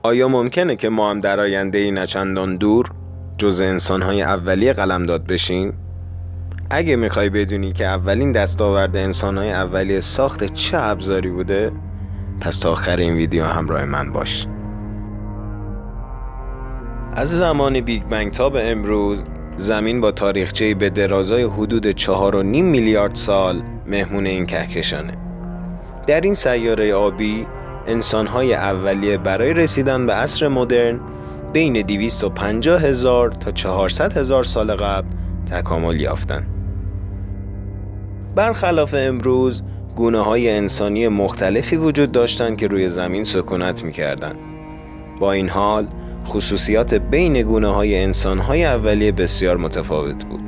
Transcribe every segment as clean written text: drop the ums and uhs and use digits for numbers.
آیا ممکنه که ما هم در آینده‌ای نچندان دور جز انسان‌های اولیه قلمداد بشیم؟ اگه میخوای بدونی که اولین دستاورد انسان‌های اولیه ساخت چه ابزاری بوده، پس تا آخر این ویدیو همراه من باش. از زمان بیگ بنگ تا به امروز، زمین با تاریخچه‌ای به درازای حدود 4.5 میلیارد سال مهمون این کهکشانه. در این سیاره آبی، انسان‌های اولیه برای رسیدن به عصر مدرن بین 250,000 تا 400,000 سال قبل تکامل یافتند. برخلاف امروز، گونه‌های انسانی مختلفی وجود داشتند که روی زمین سکونت می‌کردند. با این حال، خصوصیات بین گونه‌های انسان‌های اولیه بسیار متفاوت بود.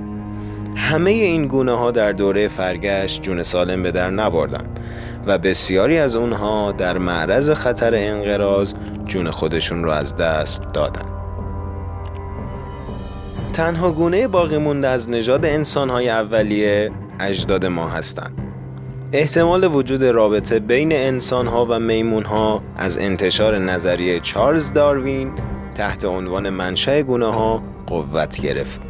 همه این گونه‌ها در دوره فرگشت جون سالم به در نبردند و بسیاری از اونها در معرض خطر انقراض جون خودشون رو از دست دادند. تنها گونه باقی مونده از نژاد انسان‌های اولیه اجداد ما هستند. احتمال وجود رابطه بین انسان‌ها و میمون‌ها از انتشار نظریه چارلز داروین تحت عنوان منشأ گونه‌ها قوت گرفت.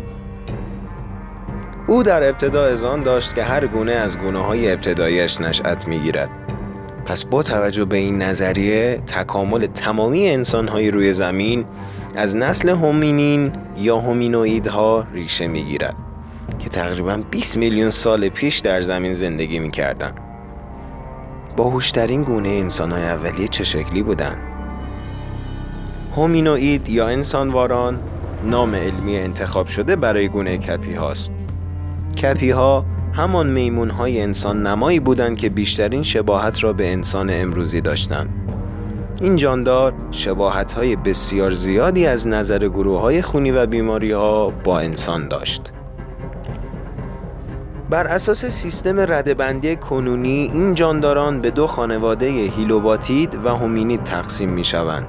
او در ابتدا اذعان داشت که هر گونه از گونه‌های ابتدایی‌اش نشأت می‌گیرد. پس با توجه به این نظریه، تکامل تمامی انسان‌های روی زمین از نسل هومینین یا هومینوئیدها ریشه می‌گیرد که تقریباً 20 میلیون سال پیش در زمین زندگی می‌کردند. باهوش‌ترین گونه انسان‌های اولیه چه شکلی بودند؟ هومینوئید یا انسانواران نام علمی انتخاب شده برای گونه کپی‌هاست. کپی‌ها همان میمون‌های انسان نمایی بودند که بیشترین شباهت را به انسان امروزی داشتند. این جاندار شباهت‌های بسیار زیادی از نظر گروه‌های خونی و بیماری‌ها با انسان داشت. بر اساس سیستم رده‌بندی کنونی، این جانداران به دو خانواده هیلوباتید و هومینید تقسیم می‌شوند.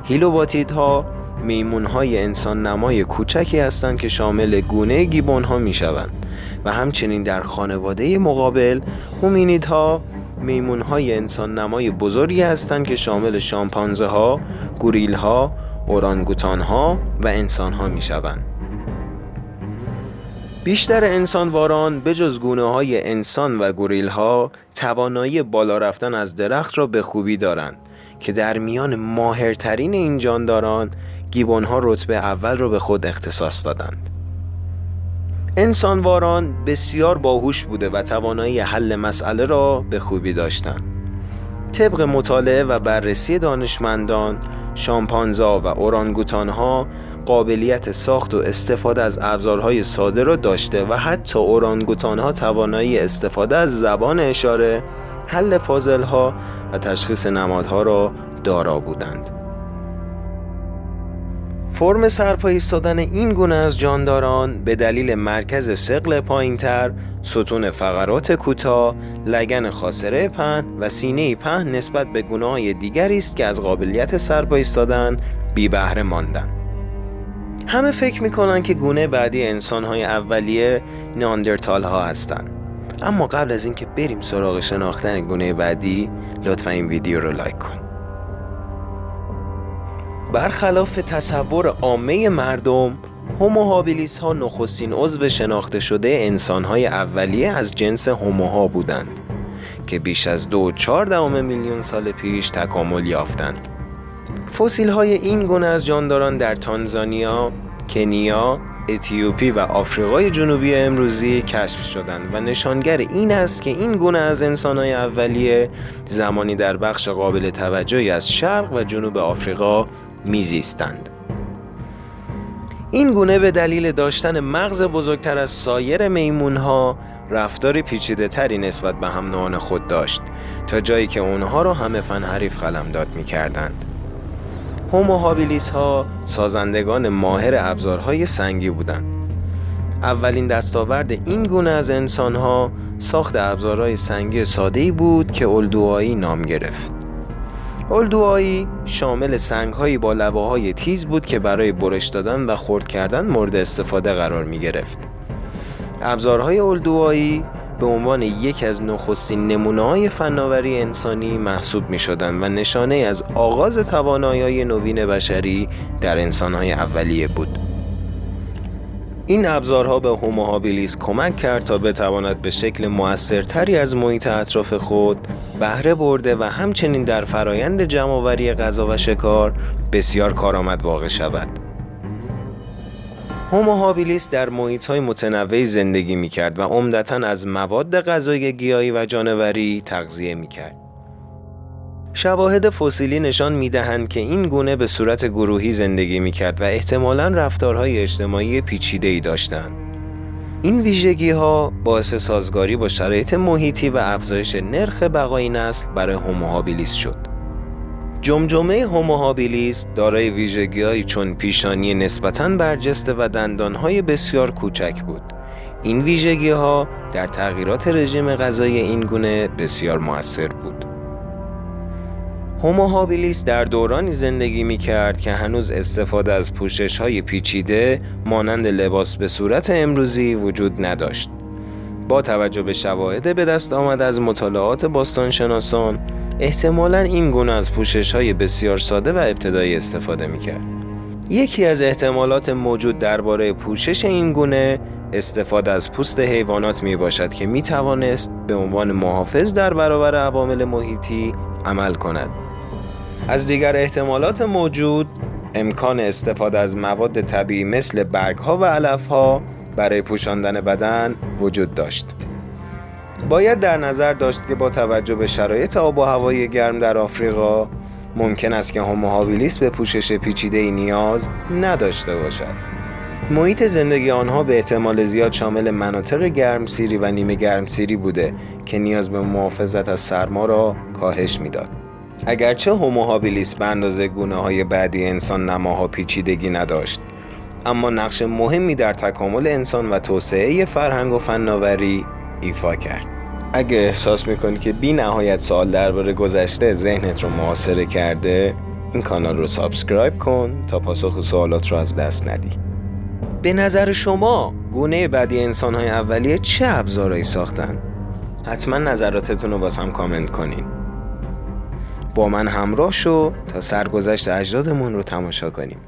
هیلوباتیدها میمون‌های انسان نمای کوچکی هستند که شامل گونه گیبون‌ها می‌شوند و همچنین در خانواده مقابل هومینیدها میمون‌های انسان نمای بزرگی هستند که شامل شامپانزه‌ها، گوریل‌ها، اورانگوتان‌ها و انسان‌ها می‌شوند. بیشتر انسانواران بجز گونه‌های انسان و گوریل‌ها توانایی بالا رفتن از درخت را به خوبی دارند که در میان ماهرترین این جانداران گیبون‌ها رتبه اول را به خود اختصاص دادند. انسانواران بسیار باهوش بوده و توانایی حل مسئله را به خوبی داشتند. طبق مطالعه و بررسی دانشمندان، شامپانزا و اورانگوتان‌ها قابلیت ساخت و استفاده از ابزارهای ساده را داشته و حتی اورانگوتان‌ها توانایی استفاده از زبان اشاره، حل پازل‌ها و تشخیص نمادها را دارا بودند. فرم سرپا ایستادن این گونه از جانداران به دلیل مرکز ثقل پایین‌تر، ستون فقرات کوتاه، لگن خاصره پهن و سینه پهن نسبت به گونه‌های دیگری است که از قابلیت سرپا ایستادن بی بهره ماندند. همه فکر می‌کنند که گونه بعدی انسان‌های اولیه نیاندرتال‌ها هستند. اما قبل از اینکه بریم سراغ شناختن گونه بعدی، لطفاً این ویدیو رو لایک کن. برخلاف تصور عامه مردم، هومو هابیلیس ها نخستین عضو شناخته شده انسان‌های اولیه از جنس هوموها بودند که بیش از 2.4 میلیون سال پیش تکامل یافتند. فسیل های این گونه از جانداران در تانزانیا، کنیا، اتیوپی و آفریقای جنوبی امروزی کشف شدند و نشانگر این است که این گونه از انسان‌های اولیه زمانی در بخش قابل توجهی از شرق و جنوب آفریقا میزیستند. این گونه به دلیل داشتن مغز بزرگتر از سایر میمون‌ها رفتار پیچیده‌تری نسبت به هم نوعان خود داشت تا جایی که اونها را همه فن حریف قلمداد می‌کردند. هومو هابیلیس ها سازندگان ماهر ابزارهای سنگی بودند. اولین دستاورد این گونه از انسان‌ها ساخت ابزارهای سنگی ساده‌ای بود که اولدوآیی نام گرفت. اولدوآیی شامل سنگ‌هایی با لبه‌های تیز بود که برای برش دادن و خرد کردن مورد استفاده قرار می‌گرفت. ابزارهای اولدوآیی به عنوان یکی از نخستین نمونه‌های فناوری انسانی محسوب می‌شدند و نشانه از آغاز توانایی‌های نوین بشری در انسان‌های اولیه بود. این ابزارها به هومو هابیلیس کمک کرد تا بتواند به شکل مؤثرتری از محیط اطراف خود بهره برده و همچنین در فرایند جمع‌آوری غذا و شکار بسیار کارآمد واقع شود. هومو هابیلیس در محیط‌های متنوعی زندگی می‌کرد و عمدتاً از مواد غذایی گیاهی و جانوری تغذیه می‌کرد. شواهد فسیلی نشان می‌دهند که این گونه به صورت گروهی زندگی می‌کرد و احتمالاً رفتارهای اجتماعی پیچیده‌ای داشتند. این ویژگی‌ها باعث سازگاری با شرایط محیطی و افزایش نرخ بقای نسل برای هومو هابیلیس شد. جمجمه هومو هابیلیس دارای ویژگی‌هایی چون پیشانی نسبتاً برجسته و دندان‌های بسیار کوچک بود. این ویژگی‌ها در تغییرات رژیم غذایی این گونه بسیار مؤثر بود. هومو هابیلیس در دورانی زندگی می‌کرد که هنوز استفاده از پوشش‌های پیچیده مانند لباس به صورت امروزی وجود نداشت. با توجه به شواهد به دست آمده از مطالعات باستانشناسان، احتمالاً این گونه از پوشش‌های بسیار ساده و ابتدایی استفاده می‌کرد. یکی از احتمالات موجود درباره پوشش این گونه استفاده از پوست حیوانات میباشد که میتوانست به عنوان محافظ در برابر عوامل محیطی عمل کند. از دیگر احتمالات موجود امکان استفاده از مواد طبیعی مثل برگ‌ها و علف‌ها برای پوشاندن بدن وجود داشت. باید در نظر داشت که با توجه به شرایط آب و هوای گرم در آفریقا ممکن است که هومو هابیلیس به پوشش پیچیده‌ای نیاز نداشته باشد. محیط زندگی آنها به احتمال زیاد شامل مناطق گرمسیری و نیمه گرمسیری بوده که نیاز به محافظت از سرما را کاهش میداد. اگرچه هومو هابیلیس به اندازه گونه‌های بعدی انسان نماها پیچیدگی نداشت، اما نقش مهمی در تکامل انسان و توسعه فرهنگ و فناوری ایفا کرد. اگه احساس میکنی که بی نهایت سوال درباره گذشته ذهنت رو محاصره کرده، این کانال رو سابسکرایب کن تا پاسخ سوالات رو از دست ندی. به نظر شما گونه بعدی انسان‌های اولیه چه ابزارهایی ساختن؟ حتما نظراتتون رو واسم کامنت کنین. با من همراه شو تا سرگذشت اجدادمون رو تماشا کنیم.